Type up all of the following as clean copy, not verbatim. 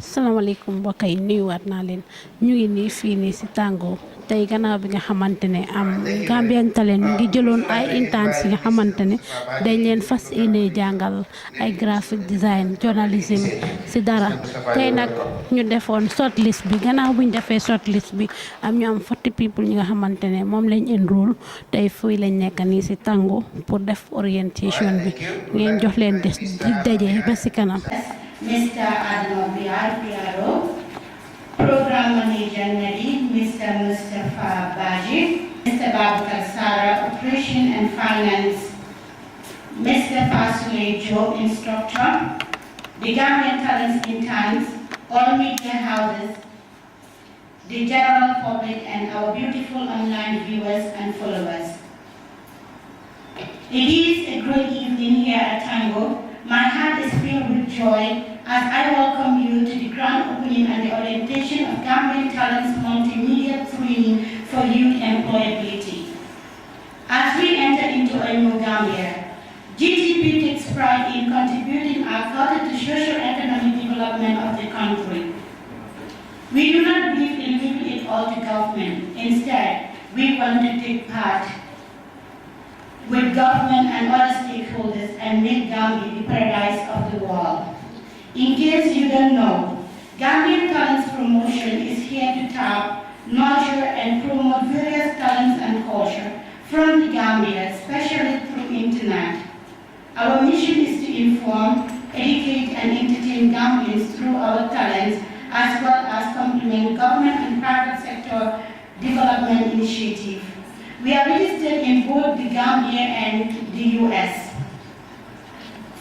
Assalamualaikum mbokk yi nuyuwaat naa leen ñu ngi nii fii nii si Tango tey gannaaw bi nga xamante ne am Gambian Talents ngi jëloon ay interns yi nga xamante ne dañ leen fas yéene jàngal ay graphic design journalism si dara tey nag ñu defoon shortlist bi gannaaw buñ defee shortlist bi am ñu am 40 people ñi nga xamante ne moom lañ enroll tey fii lañ nekk nii si Tango pour def orientation bi ngeen jox leen di daje ba si kanam. Mr. Adamo PRO, Program Manager Nadi, Mr. Mustafa Baji, Mr. Babakar Sara, Operation and Finance, Mr. Fasule Joe, Instructor, the Gambian Talents interns, all media houses, the general public, and our beautiful online viewers and followers. It is a great evening here at Tango. My heart is filled with joy as I welcome you to the grand opening and the orientation of Gambian Talents Multimedia Training for Youth Employability. As we enter into a new Gambia, GTP takes pride in contributing our culture to socio-economic development of the country. We do not believe in leaving it all to government. Instead, we want to take part with government and other stakeholders and make Gambia the paradise of the world. In case you don't know, Gambian Talents Promotion is here to tap, nurture, and promote various talents and culture from the Gambia, especially through internet. Our mission is to inform, educate, and entertain Gambians through our talents, as well as complement government and private sector development initiatives. We are registered in both the Gambia and the US.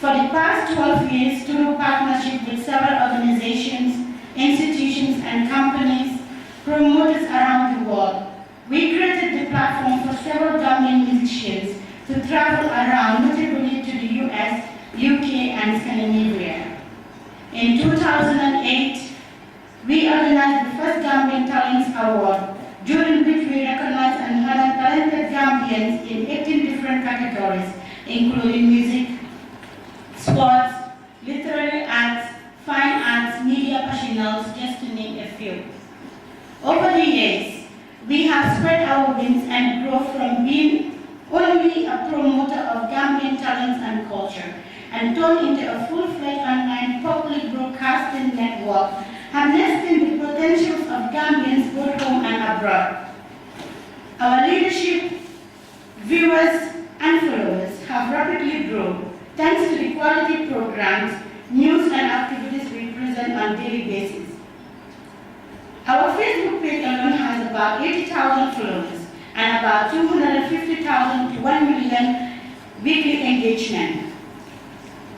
For the past 12 years, through partnership with several organizations, institutions, and companies, promoters around the world, we created the platform for several Gambian musicians to travel around, notably to the US, UK, and Scandinavia. In 2008, we organized the first Gambian Talents Award, during which we recognized and honored talented Gambians in 18 different categories, including music, sports, literary arts, fine arts, media professionals, just to name a few. Over the years, we have spread our wings and grown from being only a promoter of Gambian talents and culture and turned into a full-fledged online public broadcasting network, harnessing the potentials of Gambians both home and abroad. Our leadership, viewers, and followers have rapidly grown thanks to the quality programs, news, and activities we present on a daily basis. Our Facebook page alone has about 80,000 followers and about 250,000 to 1 million weekly engagement.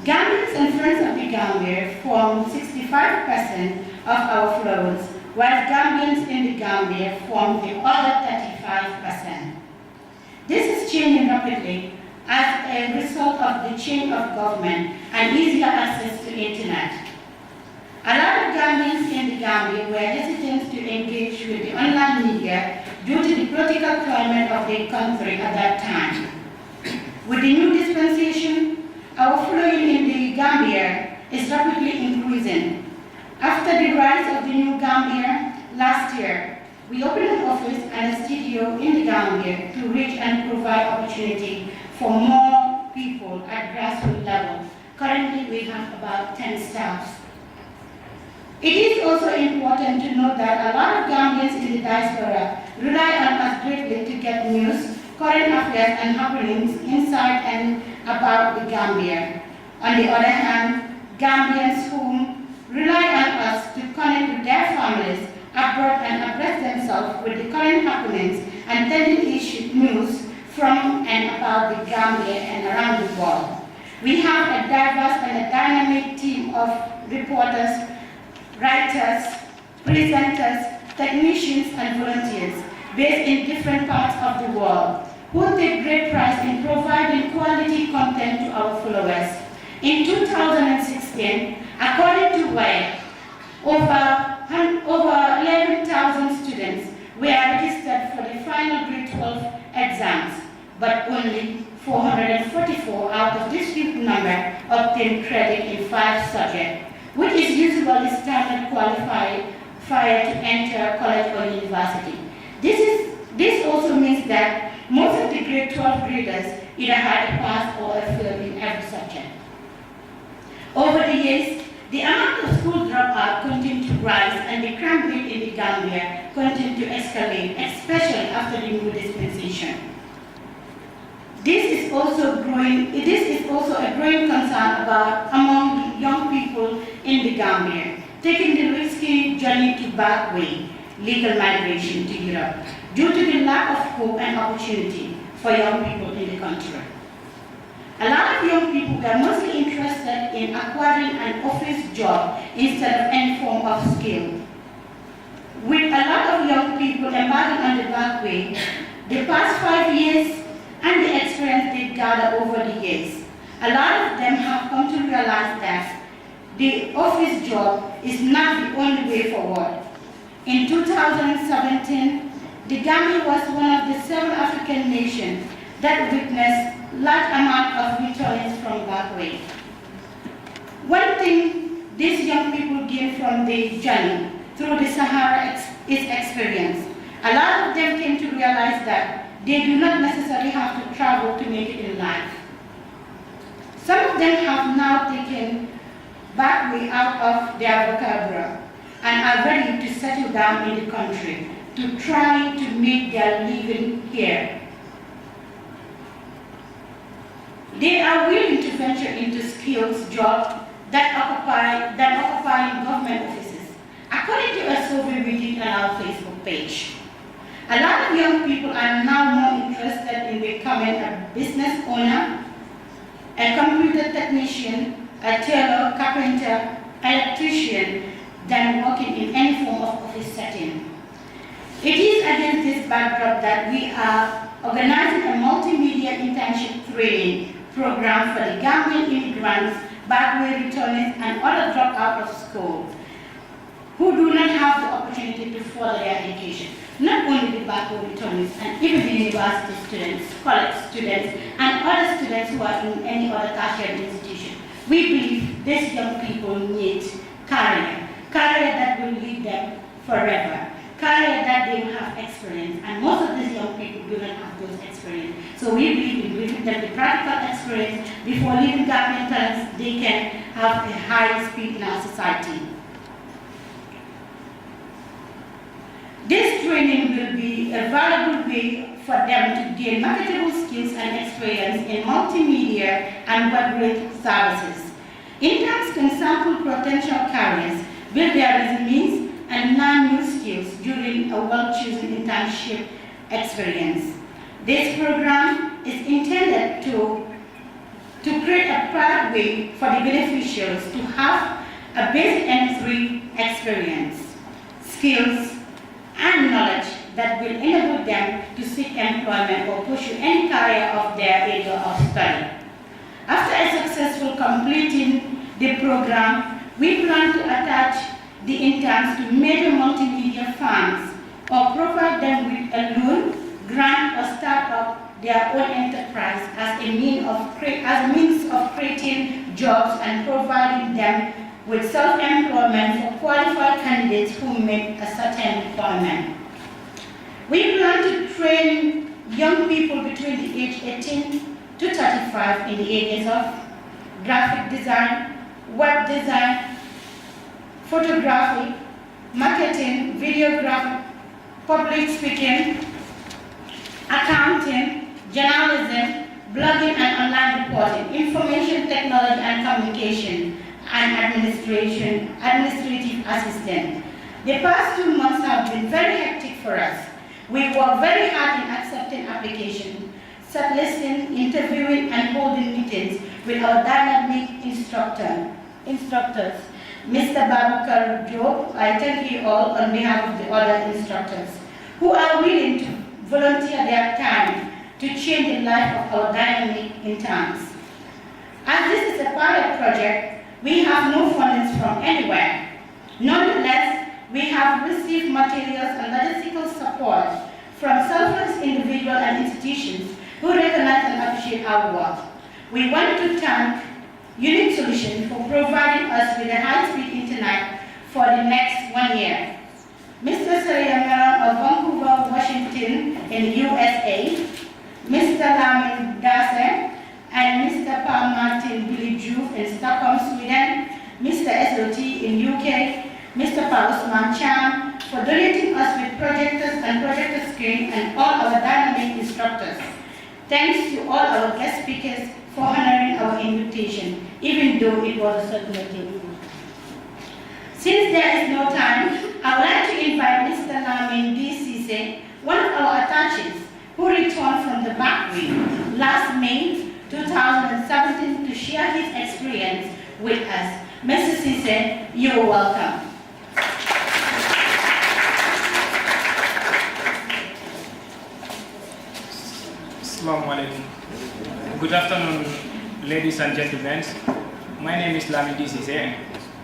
Gambians and friends of the Gambia form 65% of our followers, while Gambians in the Gambia form the other 35%. This is changing rapidly as a result of the change of government and easier access to internet. A lot of Gambians in the Gambia were hesitant to engage with the online media due to the political climate of the country at that time. With the new dispensation, our following in the Gambia is rapidly increasing. After the rise of the new Gambia last year, we opened an office and a studio in the Gambia to reach and provide opportunity for more people at grassroots level. Currently, we have about 10 staffs. It is also important to note that a lot of Gambians in the diaspora rely on us greatly to get news, current affairs, and happenings inside and about the Gambia. On the other hand, Gambians who rely on us to connect with their families abroad and abreast themselves with the current happenings and trending issue news from and about the Gambia and around the world. We have a diverse and a dynamic team of reporters, writers, presenters, technicians, and volunteers based in different parts of the world who take great pride in providing quality content to our followers. In 2016, according to WIRE, over 11,000 students were registered for the final grade 12 exams, but only 444 out of this huge number obtained credit in 5 subjects, which is usually standard qualifier to enter college or university. This also means that most of the grade 12 graders either had a pass or a fail in every subject. Over the years, the amount of school dropout continued to rise and the crime rate in the Gambia continued to escalate, especially after the new dispensation. This is also a growing concern among young people in the Gambia, taking the risky journey to backway legal migration to Europe due to the lack of hope and opportunity for young people in the country. A lot of young people were mostly interested in acquiring an office job instead of any form of skill. With a lot of young people embarking on the back way, the past 5 years and the experience they gather over the years, a lot of them have come to realize that the office job is not the only way forward. In 2017, the Gambia was one of the 7 African nations that witnessed large amount of returns from that way. One thing these young people gain from the journey through the Sahara is experience. A lot of them came to realize that they do not necessarily have to travel to make it in life. Some of them have now taken back way out of their vocabulary and are ready to settle down in the country to try to make their living here. They are willing to venture into skills jobs that occupy government offices, according to a survey we did on our Facebook page. A lot of young people are now more interested in becoming a business owner, a computer technician, a tailor, carpenter, electrician, than working in any form of office setting. It is against this backdrop that we are organizing a multimedia internship training program for the Gambian immigrants, backway returnees, and other dropped out of school who do not have the opportunity to further their education. Not only the backway returnees, and even the university students, college students, and other students who are in any other tertiary institution. We believe these young people need career that will lead them forever. Career that they will have experience, and most of these young people do not have those experience. So we believe in giving them the practical experience before leaving Gambian talents, they can have a high speed in our society. This training will be a valuable way for them to gain marketable skills and experience in multimedia and web-related services. Interns can sample potential careers, build their resumes, and learn new skills during a well-chosen internship experience. This program is intended to create a pathway for the beneficiaries to have a basic entry experience, skills, and knowledge that will enable them to seek employment or pursue any career of their area of study. After a successful completing the program, we plan to attach the interns to major multimedia firms or provide them with a loan, grant, or start up their own enterprise as a means of creating jobs and providing them with self-employment for qualified candidates who meet a certain requirement. We plan to train young people between the age 18 to 35 in the areas of graphic design, web design, photography, marketing, videography, public speaking, accounting, journalism, blogging and online reporting, information technology and communication, and administrative assistant. The past 2 months have been very hectic for us. We work very hard in accepting applications, shortlisting, interviewing, and holding meetings with our dynamic instructors. Mr. Babakar Job, I thank you all on behalf of the other instructors who are willing to volunteer their time to change the life of our dynamic interns. As this is a a pilot project, we have no funding from anywhere. Nonetheless, we have received materials and logistical support from selfless individuals and institutions who recognize and appreciate our work. We want to thank Unique Solutions for providing us with a high-speed internet for the next 1 year. Mr. Saraya Meron of Vancouver, Washington in USA, Mr. Lamin Dase, and Mr. Paul Martin Billy Juve in Stockholm, Sweden, Mr. SOT in UK, Mr. Paul Usman Chan for donating us with projectors and projector screen and all our dynamic instructors. Thanks to all our guest speakers for honoring our invitation, even though it was a circulating. Since there is no time, I would like to invite Mr. Lamin D. one of our attaches, who returned from the back wing last May 2017 to share his experience with us. Mr. Cisse, you're welcome. Assalamu alaikum. Good afternoon, ladies and gentlemen. My name is Lamin D. Cisse,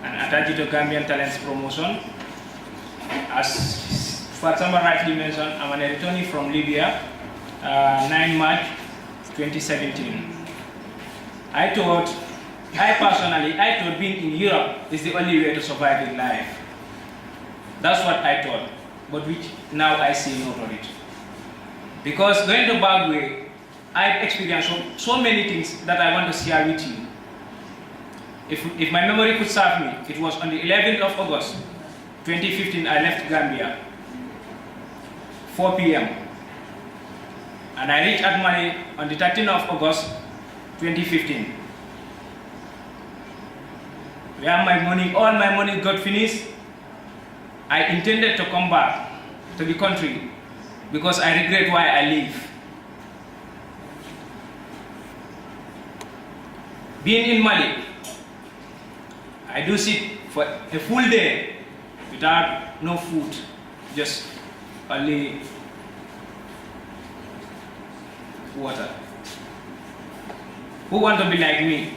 and attached to Gambian Talents Promotion. As Fatima rightly mentioned, I'm an returnee from Libya, 9 March 2017. I personally thought being in Europe is the only way to survive in life. That's what I thought, but which now I see no of it. Because going to Bagwe, I've experienced so many things that I want to share with you. If my memory could serve me, it was on the 11th of August 2015 I left Gambia, 4 p.m. and I reached at Mali on the 13th of August 2015. Where all my money got finished, I intended to come back to the country because I regret why I live. Being in Mali, I do sit for a full day without no food, just only water. Who want to be like me?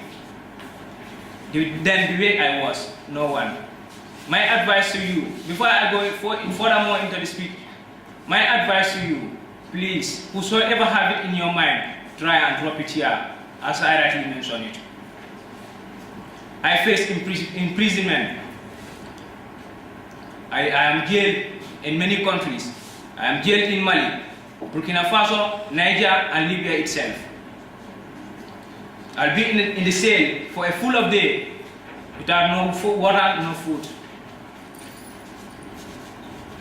Then the way I was, no one. My advice to you, before I go furthermore into the speech, my advice to you, please, whosoever have it in your mind, try and drop it here, as I rightly mentioned it. I faced imprisonment. I am jailed in many countries. I am jailed in Mali, Burkina Faso, Niger, and Libya itself. I'll be in the cell for a full of day without no water, no food.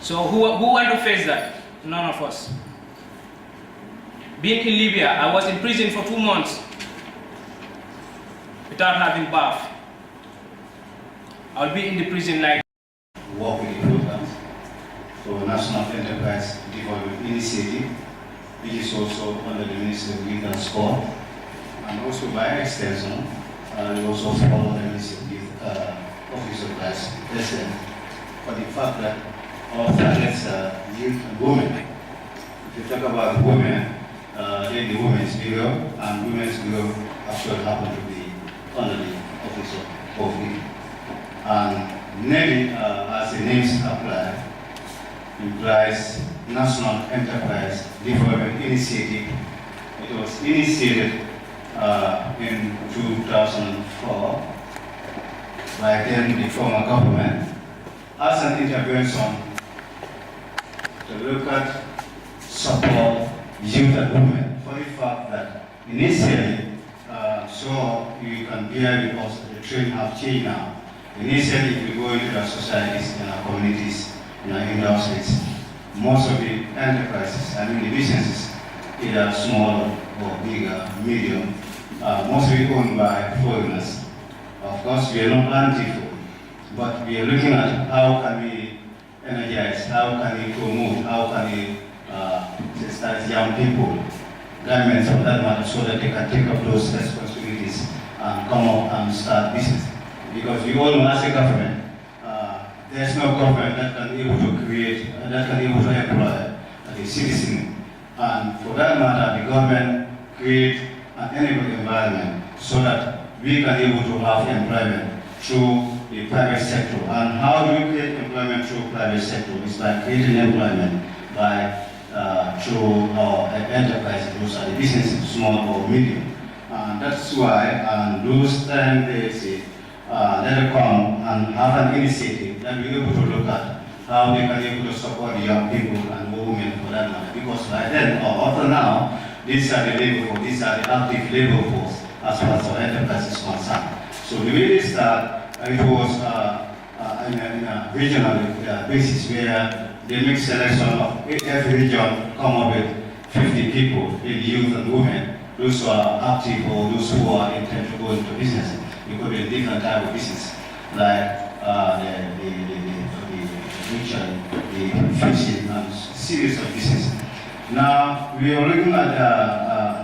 So who want to face that? None of us. Being in Libya, I was in prison for 2 months without having bath. I'll be in the prison like work with the programs for National Enterprise Development Initiative, which is also under the Ministry of Youth and Sport, and also by extension, we also follow the Ministry of Office of Vice President for the fact that our targets are youth and women. If you talk about women, then the Women's Bureau, and Women's Bureau actually happen to be under the Office of Youth. And NEDI, as the names apply, implies National Enterprise Development Initiative. It was initiated in 2004 by then the former government as an intervention to look at support youth and women for the fact that initially, so you can bear with us, the trend have changed now. Initially, if we go into our societies and our communities and our industries, most of the enterprises, the businesses, either small or bigger, medium, mostly owned by foreigners. Of course, we are not anti-foreign, but we are looking at how can we energize, how can we promote, how can we start young people, governments for that matter, so that they can take up those responsibilities and come up and start business. Because we all know as a government, there's no government that can be able to create, that can be able to employ a citizen. And for that matter, the government create an enable environment so that we can able to have employment through the private sector. And how do we create employment through private sector? It's by creating employment by through our enterprise, those are the businesses, small or medium. And that's why those times they say, let them come and have an initiative that we're able to look at how they can able to support the young people and women for that matter. Because by then, or up to now, these are the labor force, these are the active labor force as far as our enterprise is concerned. So the way they start, it was in a regional basis where they make selection of every region, come up with 50 people, in youth and women, those who are active or those who are intent to go into business. It could be a different type of business, like the fishing and series of business. Now we are looking at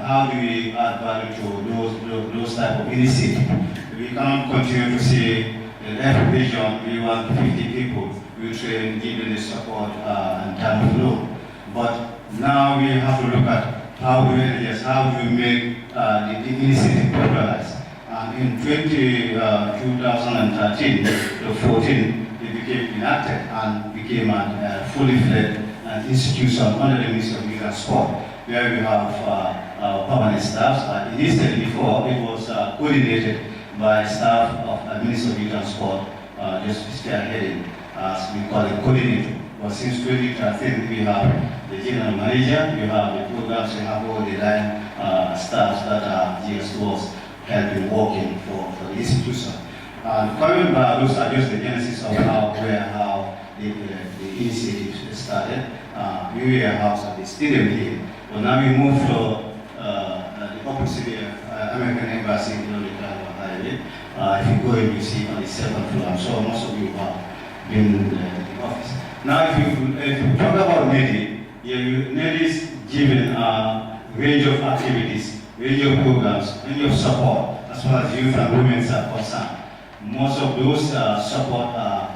how do we add value to those type of initiatives. We cannot continue to say in every region we want 50 people, we train, give them the support and time of loan. But now we have to look at how do we make the initiative popularized. In 2013 to 14, it became enacted and became a fully fledged institution under the Ministry of Youth and Sport, where we have permanent staff. Initially, before, it was coordinated by staff of Ministry of Youth and Sport, just spearheading, as we call it, coordinator. But since 2013, we have the general manager, we have the programs, we have all the line staffs that are GS2s helping working for the institution. Coming back, those are just the genesis of how the initiative started. We were a house at the stadium here, but now we move to the opposite American Embassy on the highway. If you go in, you see on the 7th floor. I'm sure most of you have been in the office. Now, if you talk about NEDI, NEDI is given a range of activities, range of programs, range of support as far as youth and women are concerned. Most of those support are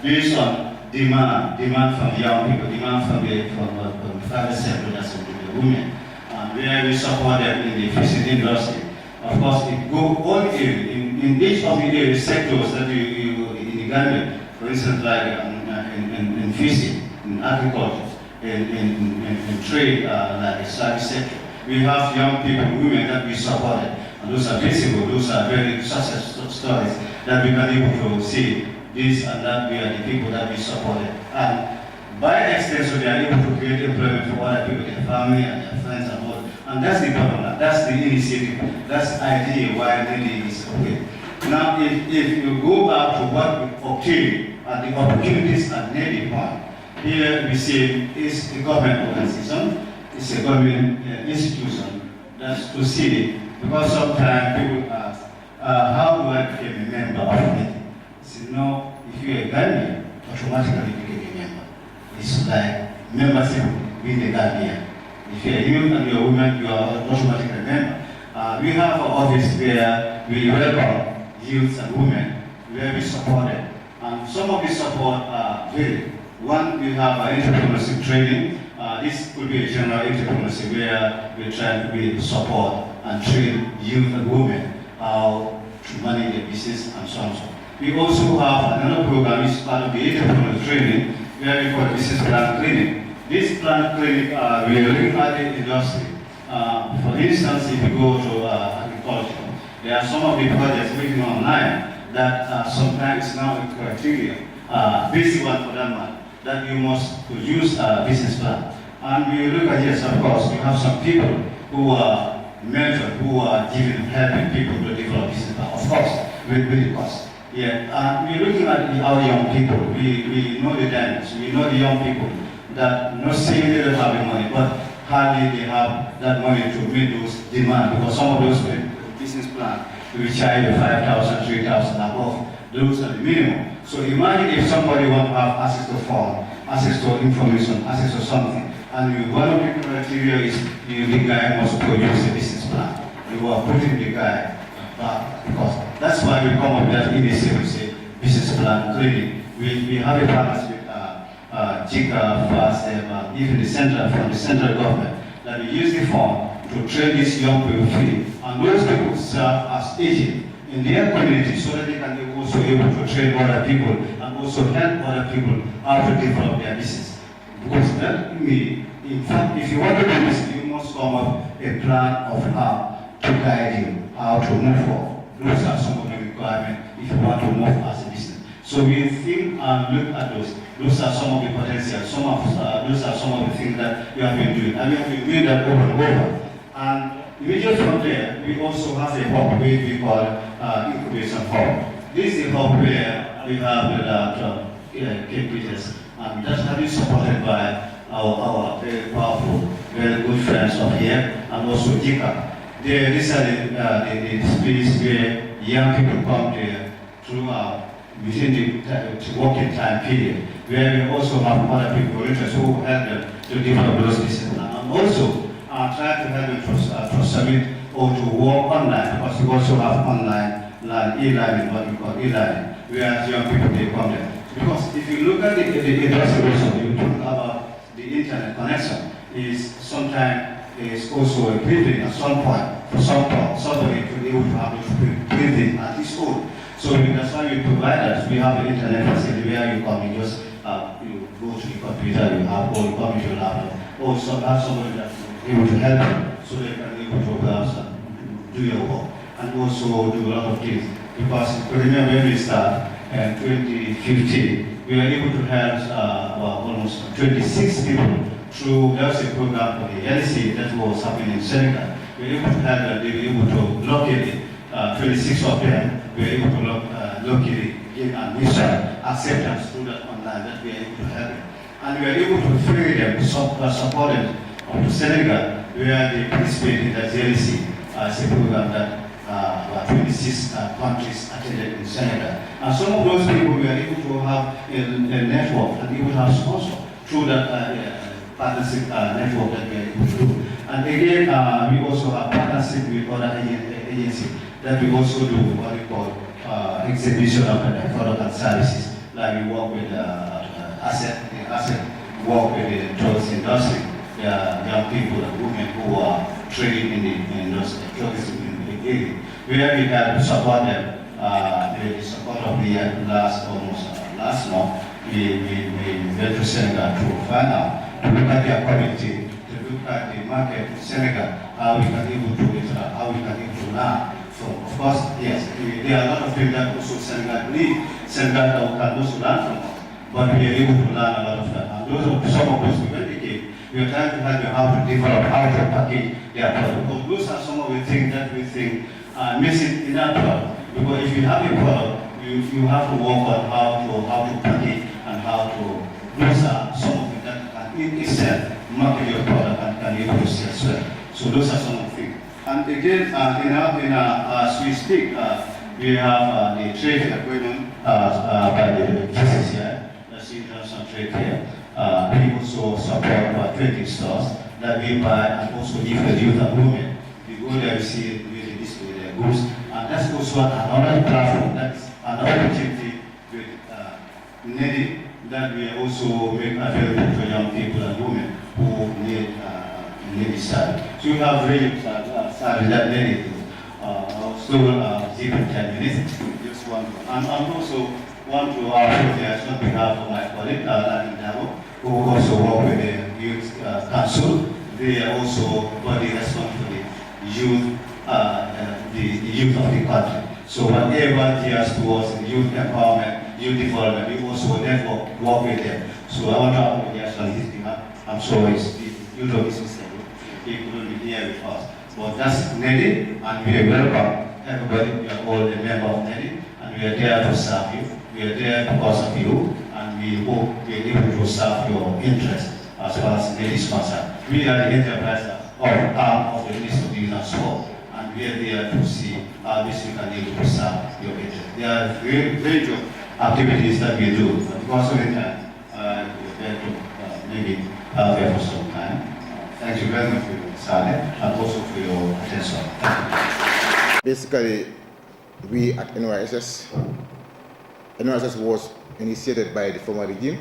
based on demand from young people, demand from the private sector, that's the women, where we support them in the fishing industry. Of course, it goes all in each of the area sectors that you in the Gambia, for instance, like in fishing, in agriculture, in trade, like the service sector. We have young people, women that we supported, and those are visible, those are very success stories that we can able to see this and that. We are the people that we supported, and by extension, they are able to create employment for other people, their family and their friends and all. And that's the bottom line, that's the initiative, that's the idea why NEDI is okay. Now, if you go back to what we obtained at the opportunities at NEDI point, here we see it's a government organization, it's a government institution that's to see, because sometimes people ask, how do I become a member of NEDI? So, no, if you're a Gambian, automatically become a member. It's like membership being a Gambian. If you're a youth and you're a woman, you are automatically a member. We have an office where we welcome youth and women, where we support them. And some of the support are varied. One, we have entrepreneurship training. This could be a general entrepreneurship where we try to support and train youth and women how to manage their business and so on. We also have another program which is part of the entrepreneurship training where we call business plan training. This plan training, we are looking at the industry. For instance, if you go to agriculture, there are some of the projects written online that sometimes now a criteria, basic one for that matter, that you must produce a business plan. And we look at, yes, of course, we have some people who are mentored, who are helping people to develop business plan, of course, with the cost. Yeah, and we're looking at our young people. We know the dynamics, we know the young people that not saying they don't have the money, but hardly they have that money to meet those demands, because some of those business plans will charge you 5,000, 3,000 above. Those are the minimum. So imagine if somebody wants to have access to phone, access to information, access to something, and one of the criteria is the guy must produce a business plan. You are putting the guy back, because that's why we come up with that initiative, say business plan training. We have a partnership with JICA, FAST, even from the central government, that we use the fund to train these young people free and those people serve as agents in their community so that they can be also able to train other people and also help other people how to develop their business. Because that means, in fact, if you want to do this, you must come up a plan of how to guide you, how to move forward. Those are some of the requirements if you want to move as a business. So we think and look at those. Those are some of the potential. Those are some of the things that we have been doing. And we have been doing that over and over. And immediately from there, we also have a hub which we call incubation hub. This is a hub where we have capabilities, and that's having supported by our very powerful, very good friends of here, and also JICA. These are the space where young people come there throughout within the working time period, where we also have other people interested who help them to develop those businesses. And also try to help them to submit or to work online, because we also have online e-learning, what we call e-learning, where young people they come there. Because if you look at the industry also, you talk about the internet connection, is sometimes is also a privilege at some point for somebody to be able to have a privilege at his own. So that's why we provide us. We have the internet facility where you come, you just you go to the computer, you have, or you come into your laptop, or have somebody that's able to help you so they can be able to perhaps do your work and also do a lot of things. Because remember when we start in 2015, we were able to help almost 26 people through, there was a program for the LC that was happening in Senegal. We were able to help them, they were able to locate 26 of them, we were able to locate in initial acceptance through that online that we were able to help them. And we were able to free them, support them to Senegal, where they participated in the LC as a program that 26 countries attended in Senegal. And some of those people were able to have a network and able to have sponsors through that partnership network that we are able to do. And again, we also have partnership with other agencies that we also do what we call exhibition of product and services. Like we work with asset work with the tourism industry. There are young people and women who are trading in the industry, tourism area, where we have to support them. With the support of the last month, we went to Senegal to find out, to look at their community, to look at the market in Senegal, how we can able to interact, how we can able to learn. So of course, yes, there are a lot of things that also Senegal need. Senegal can also learn from us, but we are able to learn a lot of that. And those are some of those when we came, we are trying to help them how to develop, how to package their product. Because those are some of the things that we think are missing in that product. Because if you have a product, you have to work on how to package and how to. Those are some of the that can in itself market your product and can able to sell as well. So those are some of the things. And again, as we speak, we have the trade fair going on by the GCCI, that's the International Trade Fair. We also support 20 stores that we buy and also give the youth and women. We go there, we see really display their goods. And that's also another platform, that's an opportunity with NEDI that we also make available to young people and women who need study. So we have really started that NEDI. So 10 minutes. Just one. And also want to apologize on behalf of my colleague, Latin Dabo, who also work with the Youth Council. They are also body responsible for the youth of the country. So whatever gears towards youth empowerment, youth development, we also network work with them. So I want to apologize on his behalf. I'm sure you know his mistake. He couldn't be here with us. But that's NEDI, and we are welcome. Everybody, we are all a member of NEDI, and we are there to serve you. We are there because of you, and we hope we are able to serve your interests as far as NEDI is concerned. We are the enterprise arm of the Ministry of Youth and Sport, and we are there to see how this we can able to serve your interests. There are range of activities that we do, but because of the time, we are there to maybe have there for some time. Thank you very much for your silence and also for your attention. Thank you. Basically, we at NYSS was initiated by the former regime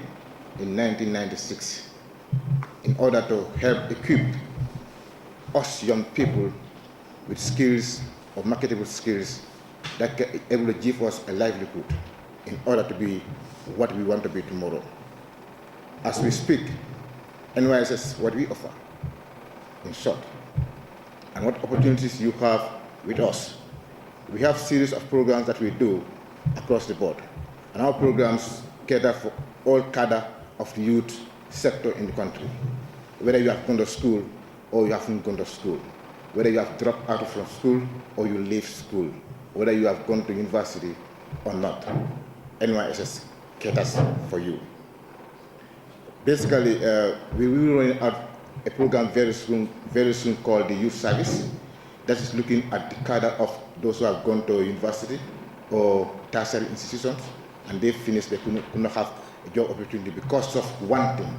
in 1996 in order to help equip us young people with skills or marketable skills that can able to give us a livelihood in order to be what we want to be tomorrow. As we speak, NYSS, what we offer, in short, and what opportunities you have with us. We have series of programs that we do across the board, and our programs cater for all cadre of the youth sector in the country, whether you have gone to school or you haven't gone to school, whether you have dropped out from school or you leave school, whether you have gone to university or not. NYSS caters for you. Basically, we will be rolling out a program very soon called the Youth Service that is looking at the cadre of those who have gone to university or tertiary institutions and they finished, they could not have a job opportunity because of one thing,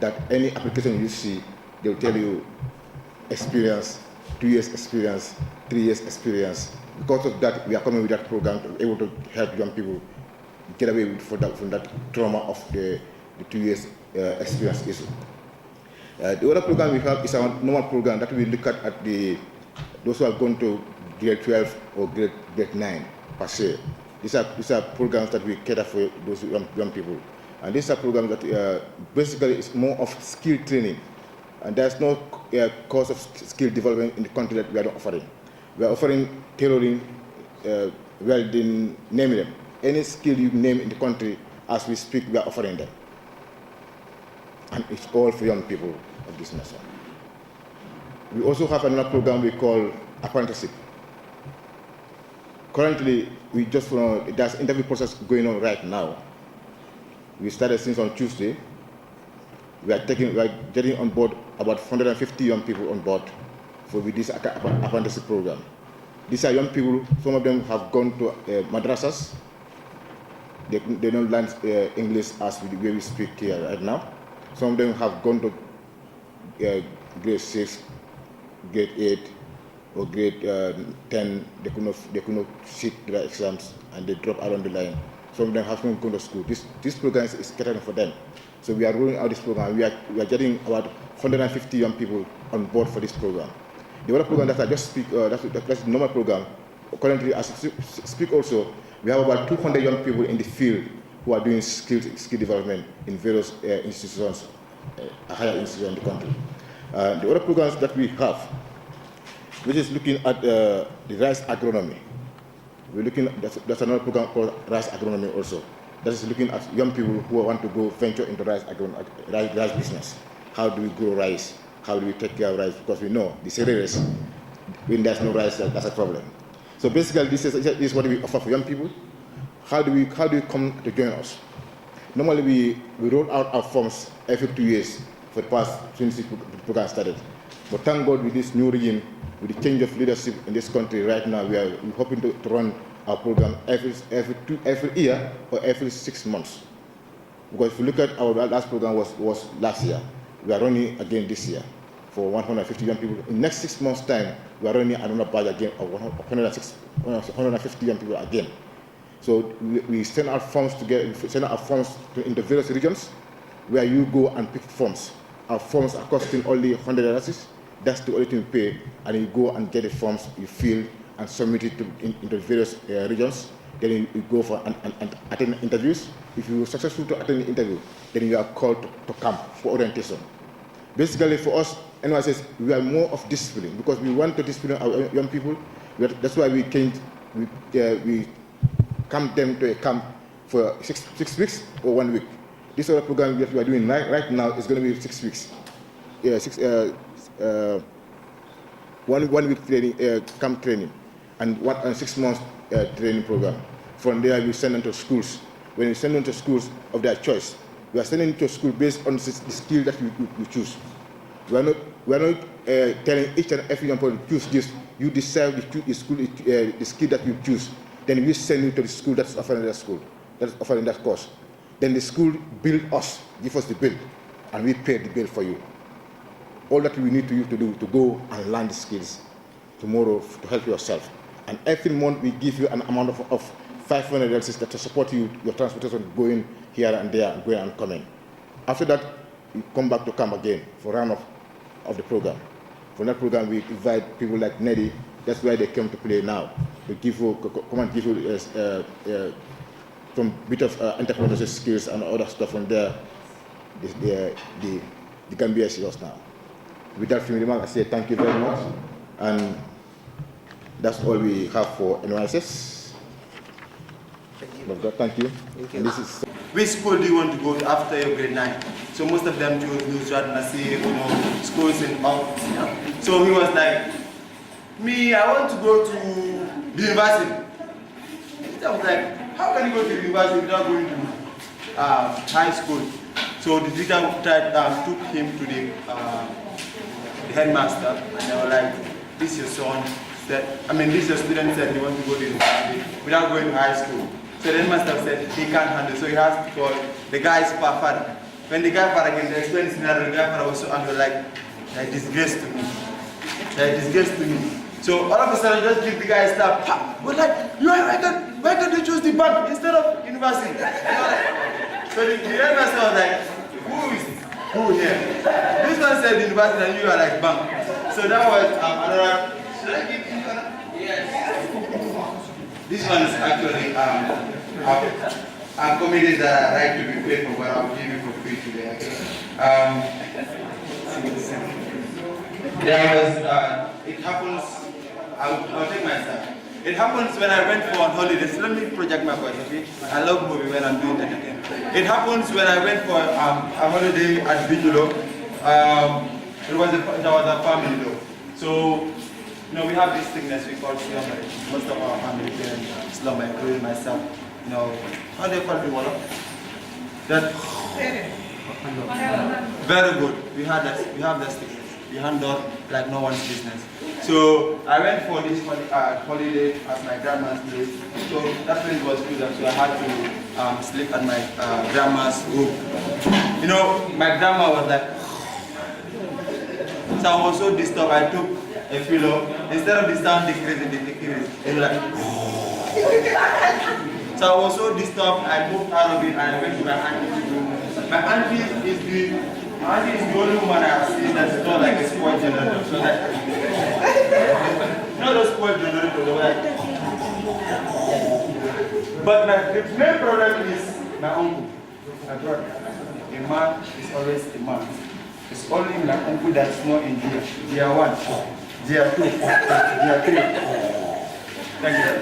that any application you see, they'll tell you experience, 2 years experience, 3 years experience. Because of that, we are coming with that program to be able to help young people get away from that trauma of the 2 years experience issue. The other program we have is our normal program that we look at those who are going to grade 12 or grade 9 per se. These are programs that we cater for those young people. And these are programs that basically is more of skill training. And there's no course of skill development in the country that we are offering. We are offering tailoring, welding, name them. Any skill you name in the country, as we speak, we are offering them. And it's all for young people of this nation. We also have another program we call apprenticeship. Currently, there's interview process going on right now. We started since on Tuesday. We are getting on board about 150 young people on board with this apprenticeship program. These are young people, some of them have gone to madrasas. They don't learn English as the way we speak here right now. Some of them have gone to grade 6, grade 8, or grade 10. They could not sit their exams and they drop out on the line. Some of them have not gone to school. This program is catering for them. So we are rolling out this program. We are getting about 150 young people on board for this program. The other program that I just speak, that's the normal program. Currently, as I speak also, we have about 200 young people in the field who are doing skill development in various institutions, higher institutions in the country. The other programs that we have, which is looking at the rice agronomy. We're looking at, that's another program called rice agronomy also. That is looking at young people who want to go venture into rice business. How do we grow rice? How do we take care of rice? Because we know the cereals, when there's no rice, that's a problem. So basically, this is what we offer for young people. How do you come to join us? Normally, we roll out our forms every 2 years for the past 26 programs started. But thank God with this new regime, with the change of leadership in this country right now, we're hoping to run our program every year or every 6 months. Because if you look at our last program was last year, we are running again this year for 150 young people. In the next 6 months' time, we are running another batch again of 150 young people again. So we send our forms into various regions where you go and pick forms. Our forms are costing only $100. That's the only thing you pay, and you go and get the forms, you fill and submit it into various regions. Then you go for and attend interviews. If you are successful to attend the interview, then you are called to come for orientation. Basically, for us, NYSS, we are more of discipline because we want to discipline our young people. That's why we camp them to a camp for six weeks or 1 week. This other program that we are doing right now is going to be 6 weeks. 1 week training, camp training, and 6 months training program. From there, we send them to schools. When we send them to schools of their choice, we are sending them to school based on the skill that you choose. We are not telling each and every young person to choose this. You decide the skill that you choose. Then we send you to the school that's offering that school, that's offering that course. Then the school bill us, give us the bill, and we pay the bill for you. All that we need you to do to go and learn the skills tomorrow to help yourself. And every month we give you an amount of $500 that to support you, your transportation going here and there, going and coming. After that, you come back to camp again for round of the program. For that program, we invite people like Neddy, That's why they came to play now. To give you, come and give you some bit of entrepreneurship skills and other stuff from there. The Gambia is yours now. With that few remarks, I say thank you very much, and that's all we have for NYSS. Thank you. Thank you. And this is. Which school do you want to go to after your grade 9? So most of them chose Nusrat Nasir, schools in Ox. So he was like, me, I want to go to the university. I was like, how can you go to the university without going to high school? So the teacher took him to the headmaster, and they were like, this is your son said, this is your student said he wants to go to university without going to high school. So the headmaster said he can't handle, so he has to call the guy's father. When the guy father came to explain the scenario, the guy father was so angry, like disgrace to me. Disgrace to me. So all of a sudden, just give the guy a slap. But like, why can't you choose the bank instead of university? So the headmaster was like, who here? This one said university and you are like bank. So that was another. Should I give you another? Yes. This one is actually a comedy that I like to be paid for, but I'll give you for free today. There was, it happens, I'll take my time. It happens when I went for holidays. Let me project my voice, okay? I love movie when I'm doing entertainment. It happens when I went for a holiday at Bijulo. There was a family though. So, we have this sickness we call slumber. Most of our family parents slumber, including myself. How do you call it, Walla? That very good. We have that sickness. We handle like no one's business. So I went for this holiday at my grandma's place. So that place was good, so I had to sleep at my grandma's room. My grandma was like, so I was so disturbed. I took a pillow. Instead of the sound decreasing, it was like. So I was so disturbed. I moved out of it and I went to my auntie's room. My auntie is the only woman I have seen that's not like a spoiled generator. So like, not a spoiled generator. But the main problem is my uncle, my brother. A man is always a man. It's only my uncle that's not in jail. Jail 1, jail 2, jail 3. Thank you.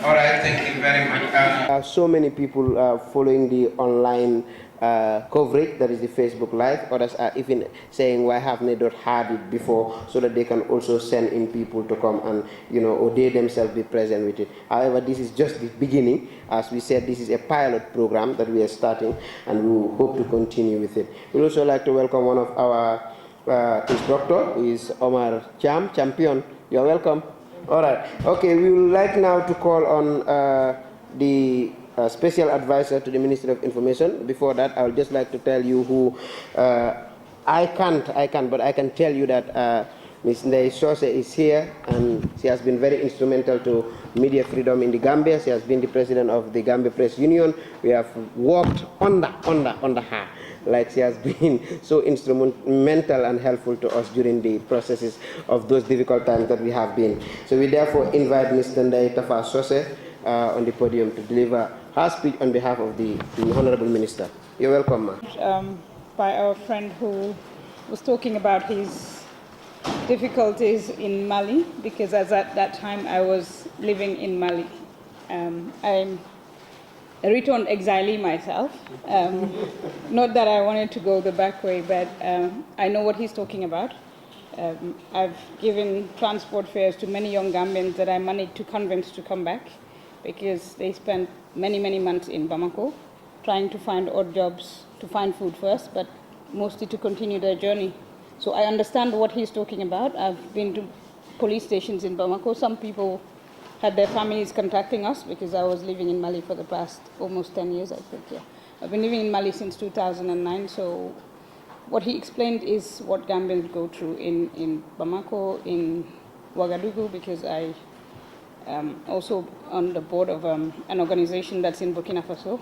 All right, thank you very much. So many people following the online coverage, that is the Facebook Live. Others are even saying, why haven't they not had it before, so that they can also send in people to come and, or they themselves be present with it. However, this is just the beginning. As we said, this is a pilot program that we are starting, and we hope to continue with it. We'd also like to welcome one of our instructor, who is Omar Champion. You're welcome. All right. Okay, we would like now to call on the special advisor to the Ministry of Information. Before that, I would just like to tell you who I can tell you that Ms. Ndeye Sose is here, and she has been very instrumental to media freedom in the Gambia. She has been the president of the Gambia Press Union. We have worked under her. Like, she has been so instrumental and helpful to us during the processes of those difficult times that we have been. So we therefore invite Mr. Ndeye Tafa Sose on the podium to deliver her speech on behalf of the Honorable Minister. You're welcome, ma'am. By our friend who was talking about his difficulties in Mali, because as at that time I was living in Mali. I'm a returned exilee myself. Not that I wanted to go the back way, but I know what he's talking about. I've given transport fares to many young Gambians that I managed to convince to come back, because they spent many months in Bamako trying to find odd jobs, to find food first, but mostly to continue their journey. So I understand what he's talking about. I've been to police stations in Bamako. Some people had their families contacting us, because I was living in Mali for the past almost 10 years, I think, yeah. I've been living in Mali since 2009, so what he explained is what Gambians go through in Bamako, in Ouagadougou, because I am also on the board of an organization that's in Burkina Faso.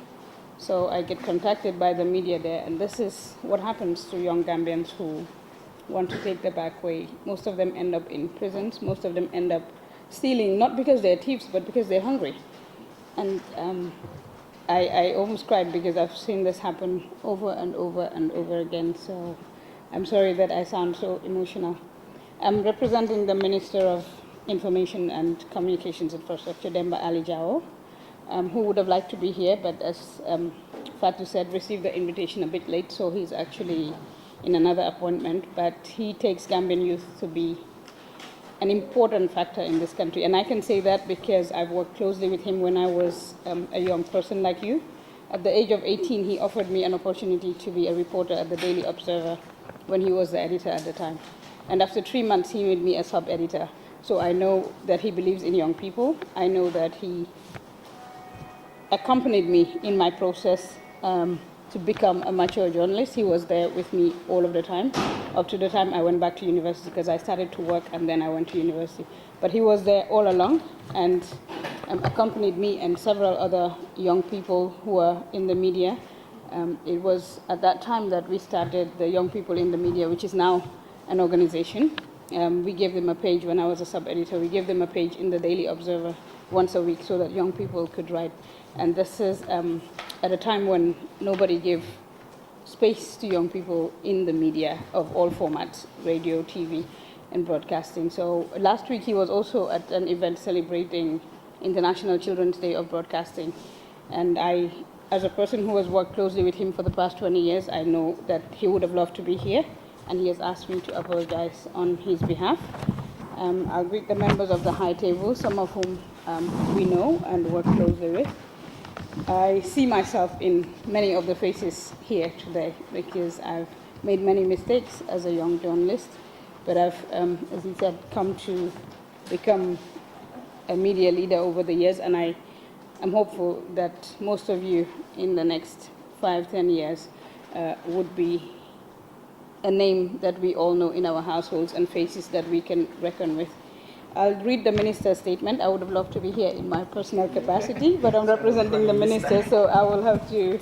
So I get contacted by the media there, and this is what happens to young Gambians who want to take the back way. Most of them end up in prisons. Most of them end up stealing, not because they're thieves, but because they're hungry. And I almost cried because I've seen this happen over and over and over again. So I'm sorry that I sound so emotional. I'm representing the Minister of Information and Communications Infrastructure, Demba Ali Jao, who would have liked to be here, but as Fatu said, received the invitation a bit late, so he's actually in another appointment. But he takes Gambian youth to be an important factor in this country. And I can say that because I've worked closely with him when I was a young person like you. At the age of 18, he offered me an opportunity to be a reporter at the Daily Observer when he was the editor at the time. And after 3 months, he made me a sub-editor. So I know that he believes in young people. I know that he accompanied me in my process to become a mature journalist. He was there with me all of the time, up to the time I went back to university, because I started to work and then I went to university. But he was there all along and accompanied me and several other young people who were in the media. It was at that time that we started the Young People in the Media, which is now an organization. We gave them a page when I was a sub-editor. We gave them a page in the Daily Observer once a week so that young people could write. And this is at a time when nobody gave space to young people in the media of all formats, radio, TV, and broadcasting. So last week he was also at an event celebrating International Children's Day of Broadcasting. And I, as a person who has worked closely with him for the past 20 years, I know that he would have loved to be here, and he has asked me to apologize on his behalf. I'll greet the members of the high table, some of whom we know and work closely with. I see myself in many of the faces here today because I've made many mistakes as a young journalist, but I've, as he said, come to become a media leader over the years, and I am hopeful that most of you in the next 5-10 years would be a name that we all know in our households and faces that we can reckon with. I'll read the minister's statement. I would have loved to be here in my personal capacity, but I'm representing the minister, so I will have to.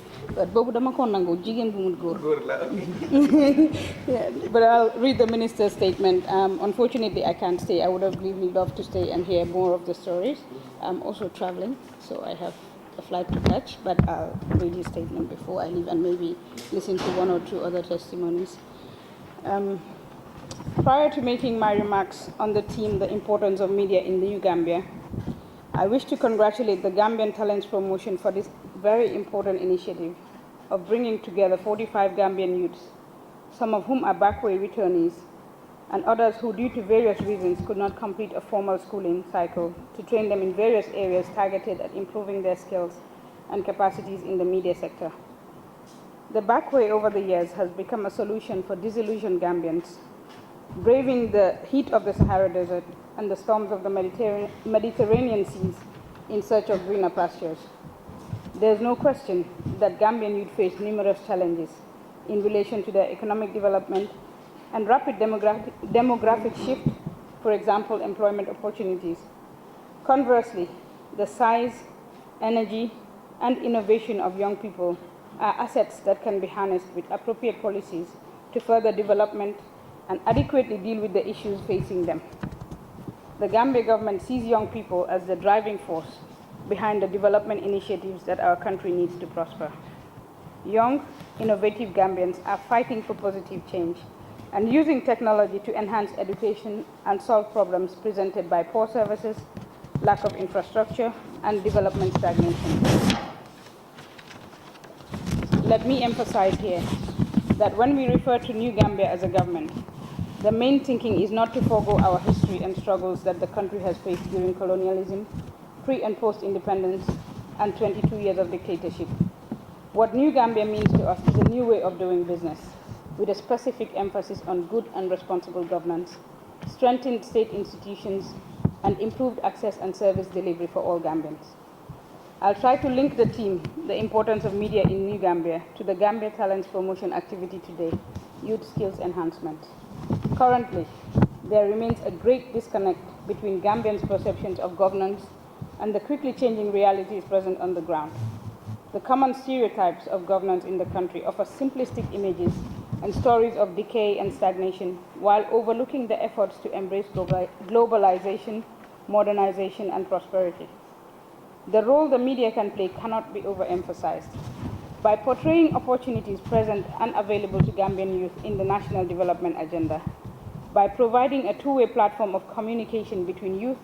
But I'll read the minister's statement. Unfortunately, I can't stay. I would have really loved to stay and hear more of the stories. I'm also traveling, so I have a flight to catch, but I'll read his statement before I leave and maybe listen to one or two other testimonies. Prior to making my remarks on the theme, the importance of media in the New Gambia, I wish to congratulate the Gambian Talents Promotion for this very important initiative of bringing together 45 Gambian youths, some of whom are backway returnees, and others who, due to various reasons, could not complete a formal schooling cycle, to train them in various areas targeted at improving their skills and capacities in the media sector. The backway over the years has become a solution for disillusioned Gambians, braving the heat of the Sahara Desert and the storms of the Mediterranean seas in search of greener pastures. There is no question that Gambian youth face numerous challenges in relation to their economic development and rapid demographic shift, for example, employment opportunities. Conversely, the size, energy, and innovation of young people are assets that can be harnessed with appropriate policies to further development and adequately deal with the issues facing them. The Gambia government sees young people as the driving force behind the development initiatives that our country needs to prosper. Young, innovative Gambians are fighting for positive change and using technology to enhance education and solve problems presented by poor services, lack of infrastructure, and development stagnation. Let me emphasize here that when we refer to New Gambia as a government, the main thinking is not to forego our history and struggles that the country has faced during colonialism, pre- and post-independence, and 22 years of dictatorship. What New Gambia means to us is a new way of doing business, with a specific emphasis on good and responsible governance, strengthened state institutions, and improved access and service delivery for all Gambians. I'll try to link the theme, the importance of media in New Gambia, to the Gambia Talents Promotion activity today, Youth Skills Enhancement. Currently, there remains a great disconnect between Gambians' perceptions of governance and the quickly changing realities present on the ground. The common stereotypes of governance in the country offer simplistic images and stories of decay and stagnation, while overlooking the efforts to embrace globalization, modernization, and prosperity. The role the media can play cannot be overemphasized. By portraying opportunities present and available to Gambian youth in the national development agenda, by providing a two-way platform of communication between youth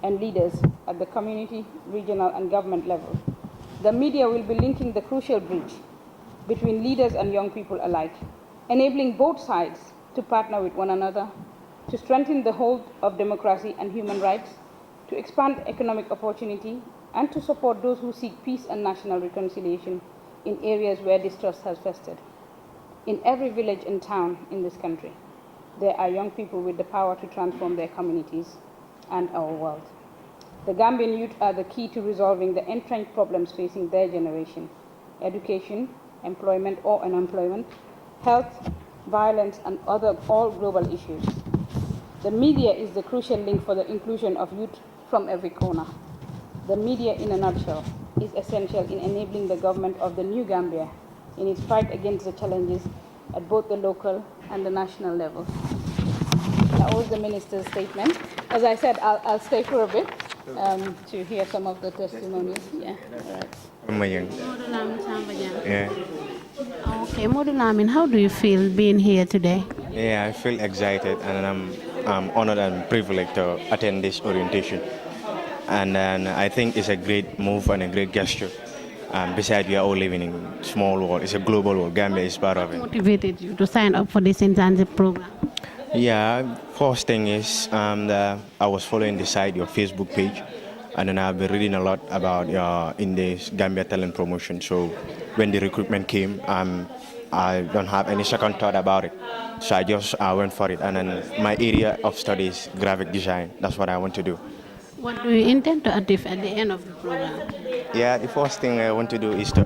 and leaders at the community, regional, and government level, the media will be linking the crucial bridge between leaders and young people alike, enabling both sides to partner with one another, to strengthen the hold of democracy and human rights, to expand economic opportunity, and to support those who seek peace and national reconciliation in areas where distrust has festered. In every village and town in this country, there are young people with the power to transform their communities and our world. The Gambian youth are the key to resolving the entrenched problems facing their generation: education, employment or unemployment, health, violence, and all global issues. The media is the crucial link for the inclusion of youth from every corner. The media, in a nutshell, is essential in enabling the government of the new Gambia in its fight against the challenges at both the local and the national level. That was the minister's statement. As I said, I'll stay for a bit to hear some of the testimonies. Yeah, all right. Yeah. Okay, Modulamin, how do you feel being here today? Yeah, I feel excited and I'm honored and privileged to attend this orientation. And then I think it's a great move and a great gesture. Besides, we are all living in a small world. It's a global world. Gambia is part of it. What motivated you to sign up for this internship program? Yeah, first thing is I was following the site, your Facebook page, and then I've been reading a lot about in this Gambia talent promotion. So when the recruitment came, I don't have any second thought about it. So I just went for it. And then my area of study is graphic design. That's what I want to do. What do you intend to achieve at the end of the program? Yeah, the first thing I want to do is to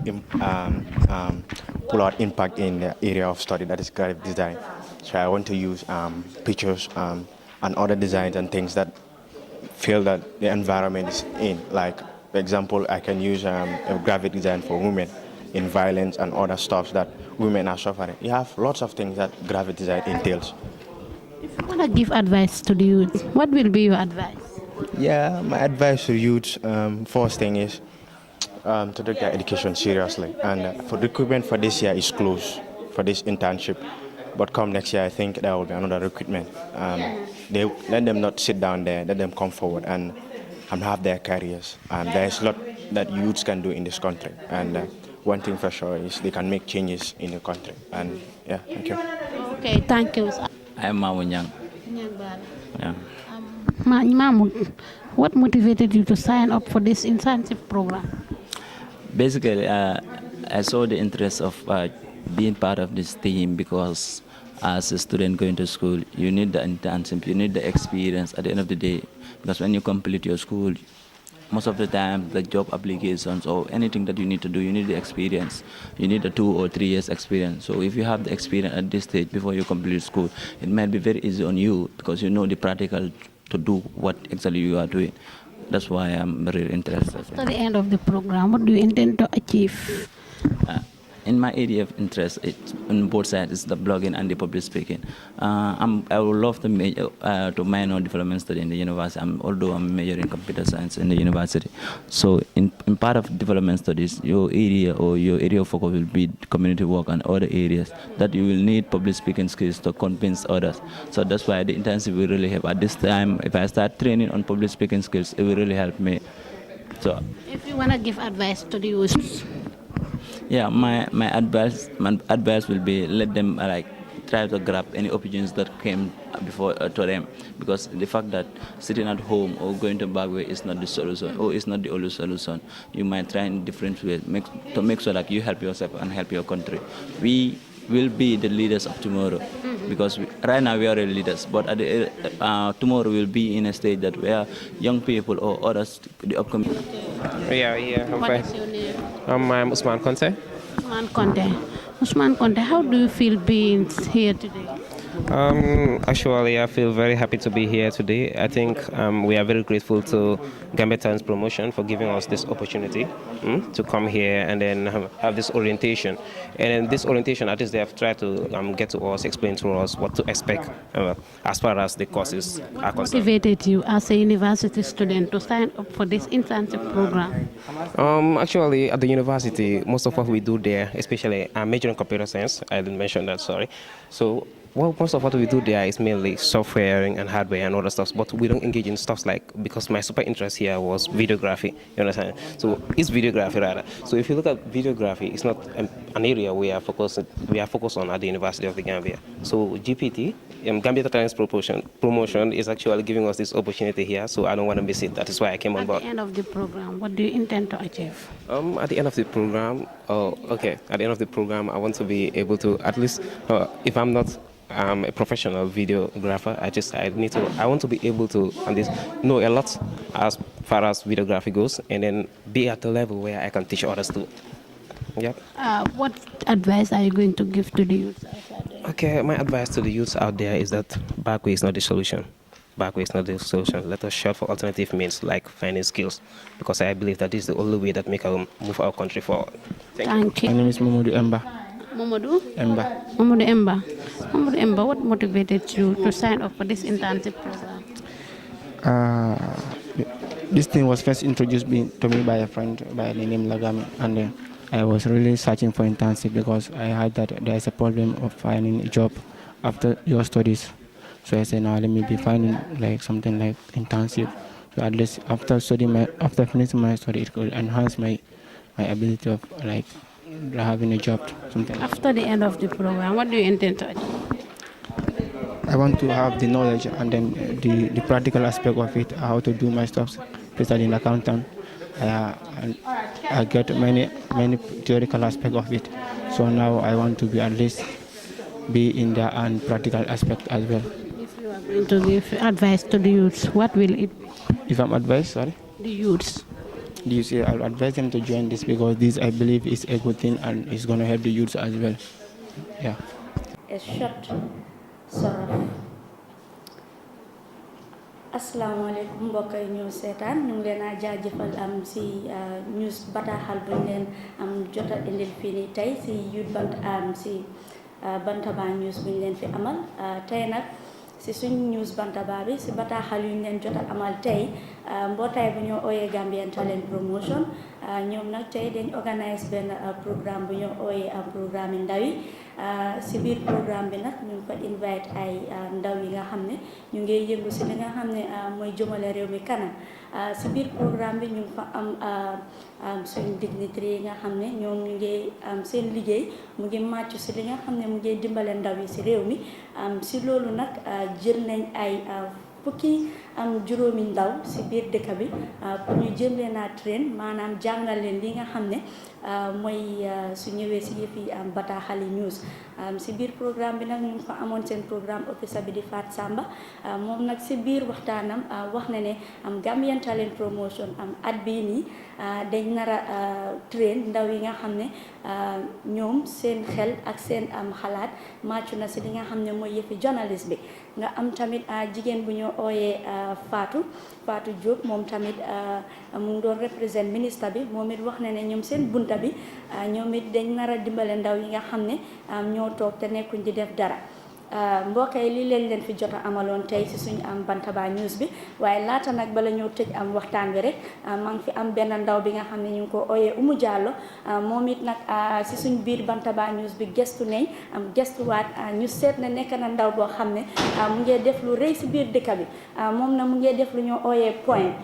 pull out impact in the area of study, that is graphic design. So I want to use pictures and other designs and things that feel that the environment is in. Like, for example, I can use a graphic design for women in violence and other stuff that women are suffering. You have lots of things that graphic design entails. If you want to give advice to the youth, what will be your advice? Yeah, my advice to youth, first thing is to take their education seriously. And for recruitment for this year is closed for this internship. But come next year, I think there will be another recruitment. They let them not sit down there, let them come forward and have their careers. There's a lot that youths can do in this country. And one thing for sure is they can make changes in the country. And yeah, thank you. Okay, thank you. I'm Mamu Nyang. Yeah. Mamu, what motivated you to sign up for this internship program? Basically, I saw the interest of being part of this team because as a student going to school, you need the internship, you need the experience at the end of the day. Because when you complete your school, most of the time, the job applications or anything that you need to do, you need the experience. You need a 2 or 3 years experience. So if you have the experience at this stage before you complete school, it might be very easy on you because you know the practical to do what exactly you are doing. That's why I'm very interested. After the end of the program, what do you intend to achieve? In my area of interest, on both sides, is the blogging and the public speaking. I would love to minor development study in the university, although I'm majoring in computer science in the university. So in part of development studies, your area of focus will be community work and other areas that you will need public speaking skills to convince others. So that's why the internship will really help. At this time, if I start training on public speaking skills, it will really help me. So, if you want to give advice to the youth, yeah, my advice will be let them try to grab any opportunities that came before to them, because the fact that sitting at home or going to backway is not the solution or is not the only solution. You might try in different ways to make sure that you help yourself and help your country. We will be the leaders of tomorrow, because right now we are the leaders, but tomorrow we'll be in a stage that where young people or others, the upcoming. Yeah, I'm what fine. is your name? I'm Usman Conte. Usman Conte. Usman Conte, how do you feel being here today? Actually, I feel very happy to be here today. I think we are very grateful to Gambia Talents Promotion for giving us this opportunity to come here and then have this orientation. And in this orientation, at least they have tried to get to us, explain to us what to expect as far as the courses are concerned. Motivated you as a university student to sign up for this internship program? Actually, at the university, most of what we do there, especially I'm majoring in computer science. I didn't mention that, sorry. So well, most of what we do there is mainly software and hardware and other stuff, but we don't engage in stuff like, because my super interest here was videography, you understand? So it's videography rather. So if you look at videography, it's not an area we are focused on at the University of the Gambia. So GPT, Gambia Talents Promotion is actually giving us this opportunity here, so I don't want to miss it. That is why I came on board. At the end of the program, what do you intend to achieve? At the end of the program, at the end of the program, I want to be able to, at least, if I'm not a professional videographer, I want to be able to at least know a lot as far as videography goes, and then be at the level where I can teach others too. Yep. What advice are you going to give to the youth out there? Okay, my advice to the youth out there is that backway is not the solution. Backway is not the solution. Let us shout for alternative means like finding skills, because I believe that this is the only way that make our move our country forward. Thank you. My name is Mamadou Emba. Mamadou? Emba. Mamadou Emba. Mamadou Emba, what motivated you to sign up for this internship program? This thing was first introduced to me by a friend by the name Lagami, and I was really searching for internship because I heard that there is a problem of finding a job after your studies. So I said, now let me be finding like something like internship. So at least after finishing my study, it could enhance my ability of like having a job. Something. After the end of the program, what do you intend to achieve? I want to have the knowledge and then the practical aspect of it, how to do my stuff, especially in accountant. And I get many theoretical aspects of it. So now I want to be at least be in the and practical aspect as well. If you are going to give advice to the youths, what will it be? If I'm advised, sorry? The youths. I'll advise them to join this because this, I believe, is a good thing and it's going to help the youths as well. Yeah. A short sort of. Asalaamaaleykum mbokk yi ñëw seetaan ñu ngi leen a jaajëfal am si news bataaxal bu ñu leen am jot a indil fii nii tey si youth bant am si Bantaba news bu ñu leen fi amal tey nag si suñ news Bantaba bi si bataaxal yu ñu leen jot a amal tey mbootaay bu ñoo ooyee Gambian Talent Promotion ñoom nag tey dañ organise benn programme bu ñoo ooyee programme yi ndaw yi si biir programme bi nag ñu ngi fa invite ay ndaw yi nga xam ne ñu ngi yëngu si li nga xam ne mooy jëmale réew mi kanam si biir programme bi ñu ngi fa am suñu dignitaires yi nga xam ne ñoom ñu ngi seen liggéey mu ngi màcc si li nga xam ne mu ngi dimbale ndaw yi si réew mi si loolu nag jël nañ ay fukki juróomi ndaw si biir dëkk bi pour ñu jëm leen a train maanaam jàngal leen li nga xam ne mooy su ñëwee si yëfi bataaxali news si biir programme bi nag ñu fa amoon seen programme officer bi di Fat Samba moom nag si biir waxtaanam wax na ne Gambian Talent Promotion at bii nii dañ nar a train ndaw yi nga xam ne ñoom seen xel ak seen xalaat màccu na si li nga xam ne mooy yëfi journaliste bi nga am tamit jigéen bu ñu ooyee Fatou Diop moom tamit mu ngi doon représente ministre bi moom it wax na ne ñoom seen bunta bi ñoom it dañ nar a dimbale ndaw yi nga xam ne ñoo toog te nekkuñ di def dara mbokk yi lii leen fi jot a amaloon tey si suñu Bantaba news bi waaye laata nag bala ñoo tëj waxtaan bi rek maa ngi fi am benn ndaw bi nga xam ne ñu ngi ko ooyee Umu Diallo moom it nag si suñu biir Bantaba news bi gestu nañ gestuwaat ñu seet na nekk na ndaw boo xam ne mu ngi def lu rëy si biir dëkk bi moom na mu ngi def lu ñoo ooyee point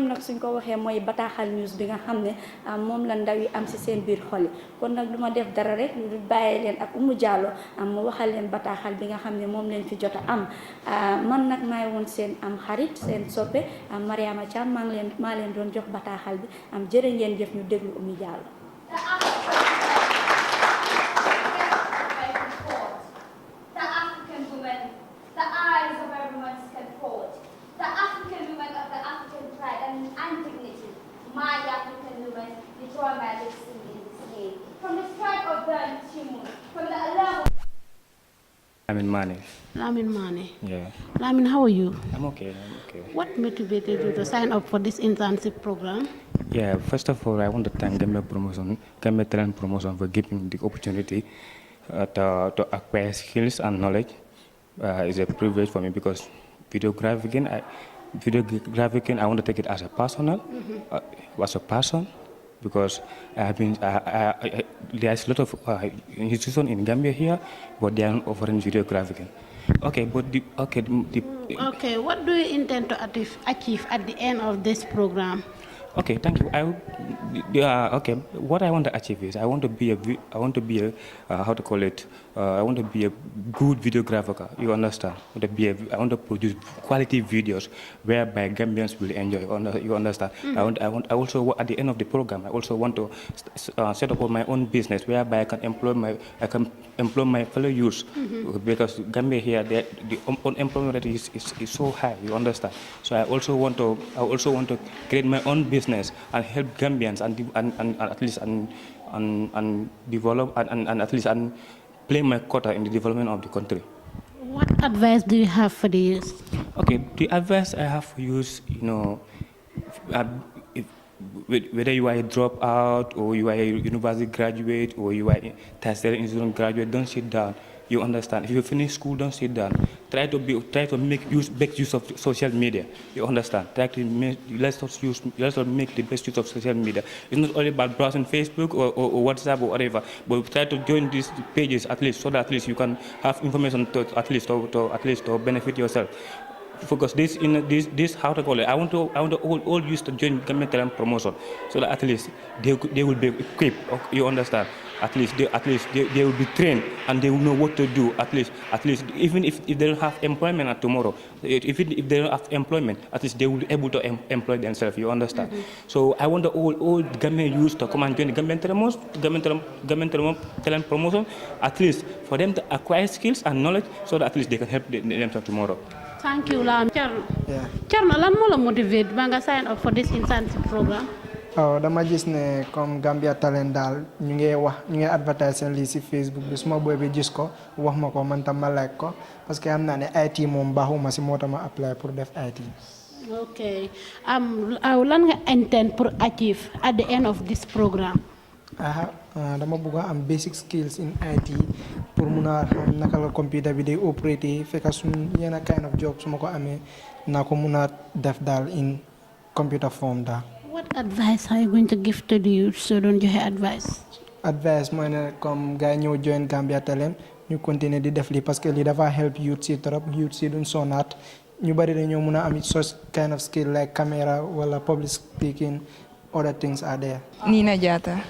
nag suñ ko waxee mooy bataaxal news bi nga xam ne moom la ndaw yi am si seen biir xol yi kon nag du ma def dara rek lu bàyyee leen ak Umu Diallo mu waxal leen bataaxal bi nga xam ne moom leen fi jot a am man nag maay woon seen xarit seen soppe Mariama Thiam maa leen doon jox bataaxal bi jërë ngeen jëf ñu déglu Umu Diallo. The African woman, the eyes of everyone's comfort, the African woman of the African pride and dignity, my African woman, the dramatic singing this day. From the stripe of burnt tumor, from the alarm Lamin Mane. Lamin Mane. Yeah. Lamin, how are you? I'm okay. I'm okay. What motivated you to sign up for this internship program? Yeah. First of all, I want to thank Gambia Talent Promotion for giving the opportunity to acquire skills and knowledge. It's a privilege for me because videographing, I want to take it as a personal, as a passion, because I have been. There's a lot of institutions in Gambia here, but they are not offering videographing. Okay, but Okay, what do you intend to achieve at the end of this program? Okay, thank you. Okay, what I want to achieve is I want to be a how to call it? I want to be a good videographer. You understand? I want to produce quality videos whereby Gambians will enjoy. You understand? I also at the end of the program I also want to set up my own business whereby I can employ my fellow youths because Gambia here the unemployment rate is so high. You understand? So I also want to create my own business and help Gambians and at least and develop and at least and play my quota in the development of the country. What advice do you have for the youth? Okay, the advice I have for youth, whether you are a dropout or you are a university graduate or you are a tertiary institution graduate, don't sit down. You understand? If you finish school, don't sit down. Try to make use of social media. You understand? Let's not make the best use of social media. It's not only about browsing Facebook or WhatsApp or whatever, but try to join these pages at least so that at least you can have information to benefit yourself. Focus this how to call it. I want to all use to join Gambian Talent Promotion so that at least they will be equipped. You understand? At least they will be trained and they will know what to do. At least even if they don't have employment tomorrow, if they don't have employment, at least they will be able to employ themselves. You understand? So I want all Gambian youth to come and join the Gambian Talent Promotion. At least for them to acquire skills and knowledge so that at least they can help themselves tomorrow. Thank you, Lam. Charno, lan mo la motivate ba nga sign up for this internship program? Dama gis ne comme Gambia Talent daal ñu ngi advertise lii si Facebook bi suma boy bi gis ko wax ma ko man tam ma like ko parce que xam naa ne IT moom baaxuma si moo tax ma apply pour def IT. Okay. Lan nga intend pour achieve at the end of this program? Dama bëgg a am basic skills in IT pour mun a xam naka la computer bi day operater fekk suñ yenn kind of job su ma ko amee naa ko mun a def daal in computer form daal. What advice are you going to give to the youth so don't joxe advice? Advice mooy ne comme gars yi ñëw join Gambia Talent ñu continuer di def lii parce que lii dafa help youth si trop youth si duñ sonaat ñu bari dañoo mun a am such kind of skill like camera wala public speaking. Other things are there. Nina Jata.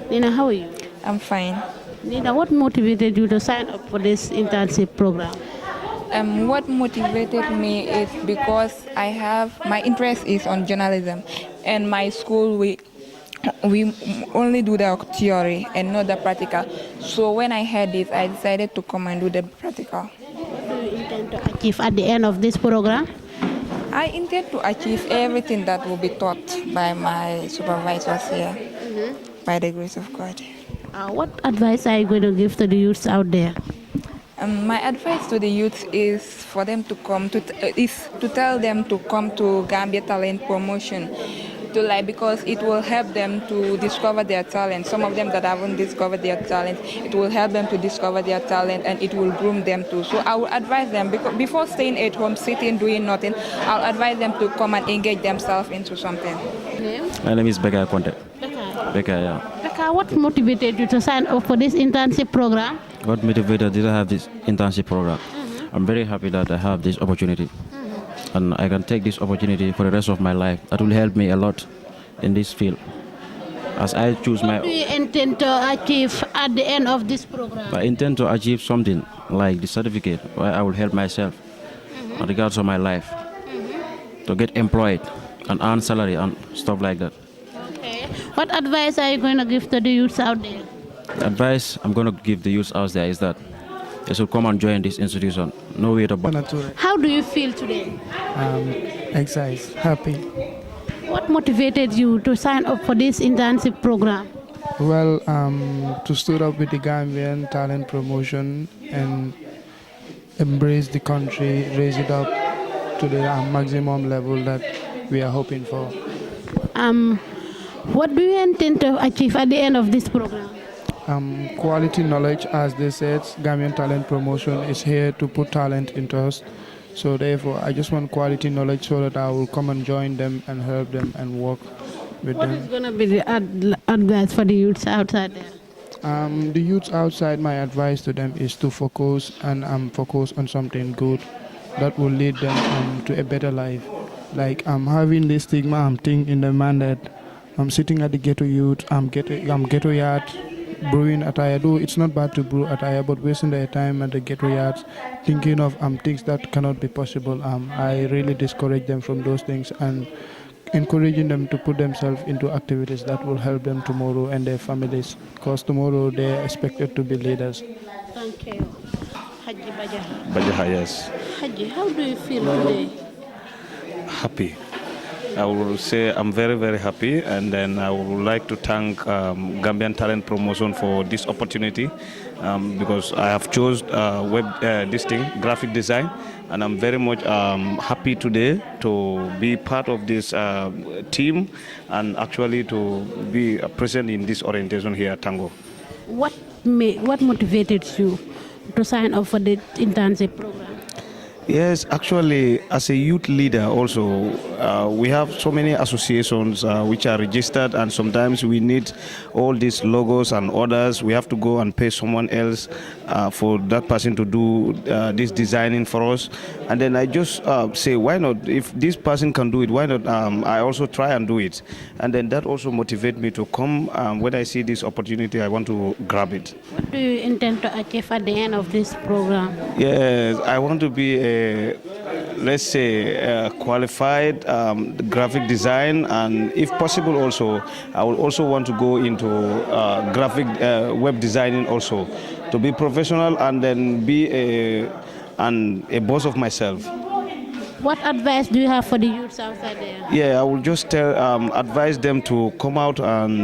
Nina, how are you? I'm fine. Nina, what motivated you to sign up for this internship program? What motivated me is because my interest is on journalism, and my school we only do the theory and not the practical. So when I heard this, I decided to come and do the practical. What do you intend to achieve at the end of this program? I intend to achieve everything that will be taught by my supervisors here, by the grace of God. What advice are you going to give to the youths out there? My advice to the youth is for them to come to tell them to come to Gambia Talent Promotion, because it will help them to discover their talent. Some of them that haven't discovered their talent, it will help them to discover their talent and it will groom them too. So I will advise them, because before staying at home, sitting, doing nothing, I'll advise them to come and engage themselves into something. My name is Becca Conte. Becca, yeah. Becca, what motivated you to sign up for this internship program? What motivated did I have this internship program? I'm very happy that I have this opportunity. And I can take this opportunity for the rest of my life. That will help me a lot in this field. As I choose what do you intend to achieve at the end of this program? I intend to achieve something like the certificate where I will help myself in regards of my life to get employed and earn salary and stuff like that. Okay. What advice are you going to give to the youths out there? The advice I'm going to give the youths out there is that they should come and join this institution. No way about. How do you feel today? Excited, happy. What motivated you to sign up for this internship program? Well, to start up with the Gambian Talent Promotion and embrace the country, raise it up to the maximum level that we are hoping for. What do you intend to achieve at the end of this program? Quality knowledge, as they said, Gambian Talent Promotion is here to put talent into us. So therefore, I just want quality knowledge so that I will come and join them and help them and work with What them. is going to be the advice for the youths outside there? The youths outside, my advice to them is to focus and focus on something good that will lead them to a better life. Like I'm having this stigma thing in the man that I'm sitting at the ghetto youth, I'm ghetto yard, brewing attire. Though it's not bad to brew attire, but wasting their time at the ghetto yards, thinking of things that cannot be possible. I really discourage them from those things and encouraging them to put themselves into activities that will help them tomorrow and their families, because tomorrow they're expected to be leaders. Thank you. Haji Bajaha. Bajaha, yes. Haji, how do you feel today? Happy. I will say I'm very, very happy, and then I would like to thank Gambian Talent Promotion for this opportunity because I have chose graphic design, and I'm very much happy today to be part of this team and actually to be present in this orientation here at Tango. What motivated you to sign up for the internship program? Yes, actually, as a youth leader also, we have so many associations which are registered, and sometimes we need all these logos and orders. We have to go and pay someone else for that person to do this designing for us. And then I just say, why not? If this person can do it, why not? I also try and do it. And then that also motivates me to come. When I see this opportunity, I want to grab it. What do you intend to achieve at the end of this program? Yes, I want to be let's say qualified graphic design, and if possible also I would also want to go into graphic web designing also, to be professional and then be a boss of myself. What advice do you have for the youths outside there? Yeah, I will just advise them to come out, and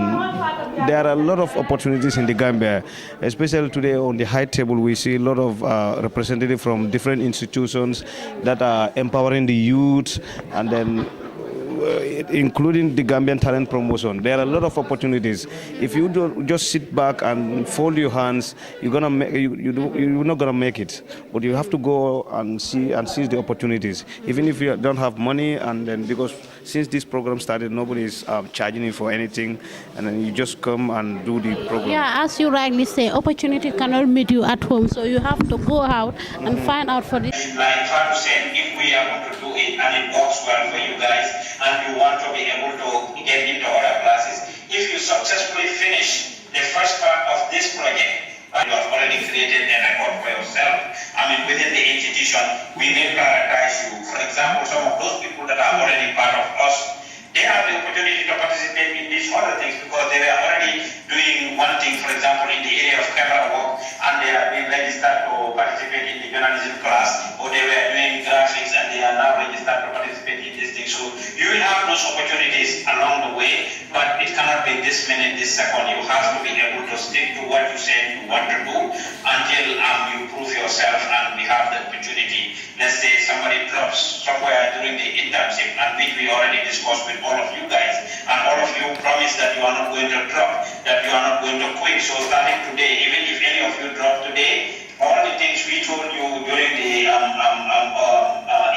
there are a lot of opportunities in the Gambia, especially today on the high table. We see a lot of representatives from different institutions that are empowering the youth, and then including the Gambian Talent Promotion. There are a lot of opportunities. If you don't just sit back and fold your hands, you're not gonna make it. But you have to go and seize the opportunities, even if you don't have money. And then because since this program started, nobody is charging you for anything, and then you just come and do the program. Yeah, as you rightly say, opportunity cannot meet you at home, so you have to go out and find out for this. Like 5%, if we are going to do it and it works well for you guys, and you want to be able to get into other classes, if you successfully finish the first part of this project, and you have already created a record for yourself, within the institution, we may prioritize you. For example, some of those people that are already part of us, they have the opportunity to participate in these other things because they were already doing one thing, for example, in the area of camera work, and they are being registered to participate in the journalism class, or they were doing graphics and they are now registered to participate in this thing. So you will have those opportunities along the way, but it cannot be this minute, this second. You have to be able to stick to what you said you want to do until you prove yourself, and we have the opportunity. Let's say somebody drops somewhere during the internship, and which we already discussed with all of you guys, and all of you promise that you are not going to drop, that you are not going to quit. So starting today, even if any of you drop today, all the things we told you during the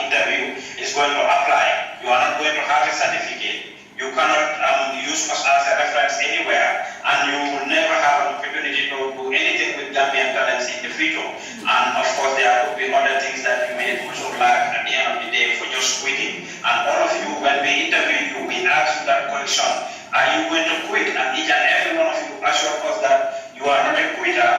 interview is going to apply. You are not going to have a certificate. You cannot use us as a reference anywhere, and you will never have an opportunity to do anything with Gambian talents in the future. And of course, there could be other things that you may also lack at the end of the day for just quitting. And all of you, when we interview you, we ask you that question: are you going to quit? And each and every one of you assure us that you are not a quitter.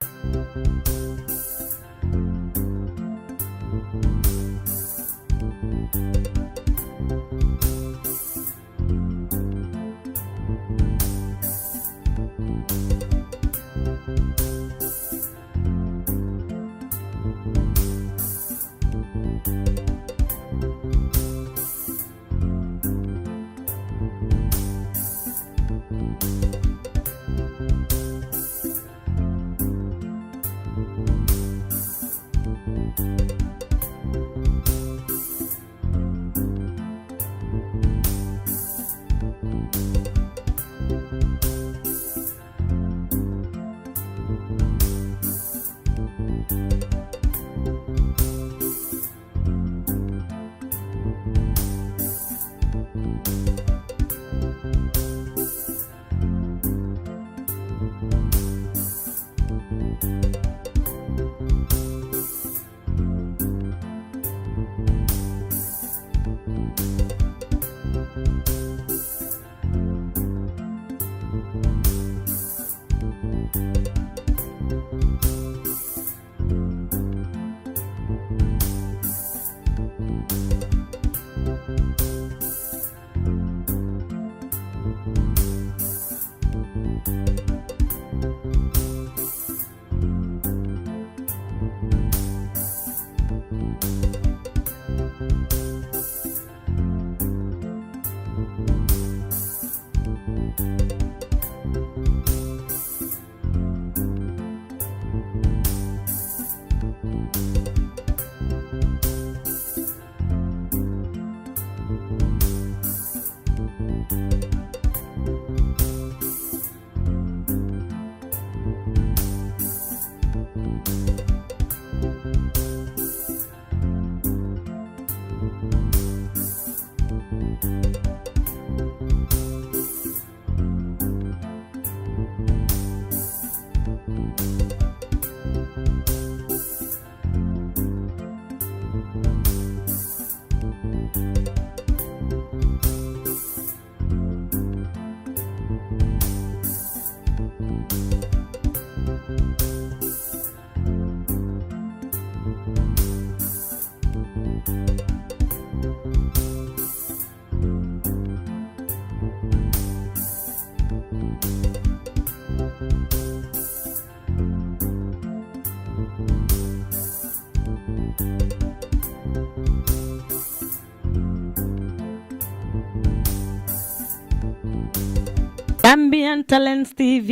Gambian Talents TV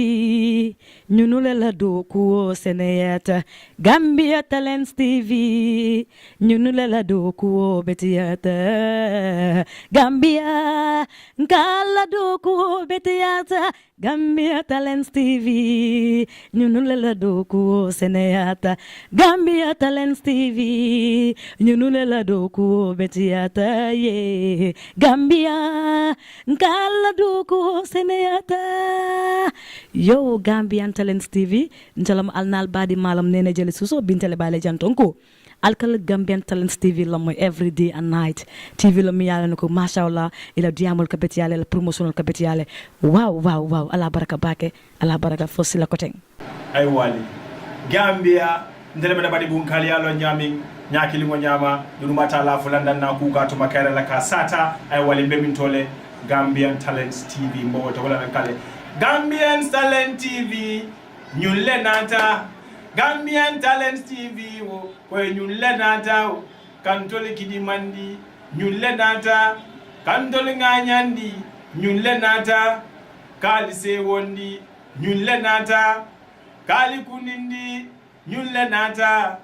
ñunule la do kuwo seneyata Gambia Talents TV ñunule la do kuwo betiyata Gambia ngala do kuwo betiyata Gambia Talents TV ñunule la do kuwo seneyata Gambia Talents TV ñunule la do kuwo betiyata ye Gambia ngala do kuwo seneyata yo Gambian Talents TV njalam alnal badi malam nene jeli suso bintele bale jantonko alkal Gambian Talents TV la moy every day and night TV la mi yalla nako mashallah ila diamol kabet yalla la promotional kabet yalla wow ala baraka bake ala baraka fosila koteng ay wali Gambia ndele bada badi bun kali yalo nyami nyaki lingo nyama dunu mata la fulanda na kuka to makara la kasata ay wali mbemintole Gambian Talents TV mbo to wala kale Gambian Talents TV nyulle nata Gambian Talents TV wo ko nyulle nata kantole kidi mandi nyulle nata kantole nganyandi nyulle nata kali se wondi nyulle nata kali kunindi nyulle nata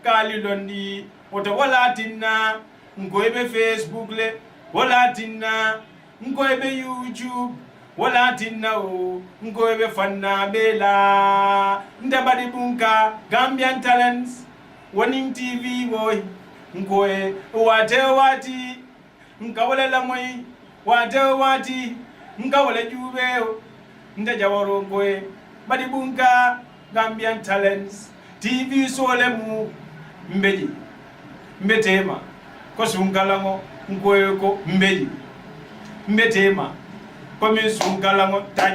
kali londi oto wala tinna ngoybe Facebook le wala tinna ngoybe YouTube wala tinna o ngoybe fanna bela ndabadi bunka Gambian Talents Warning TV boy ngoye wati nkawale la moy wati nkawale jube ndajawaro ngoye badi bunka Gambian Talents TV solemu mbeji mbetema ko sungalango ngoye ko mbeji mbetema comme sungalango taj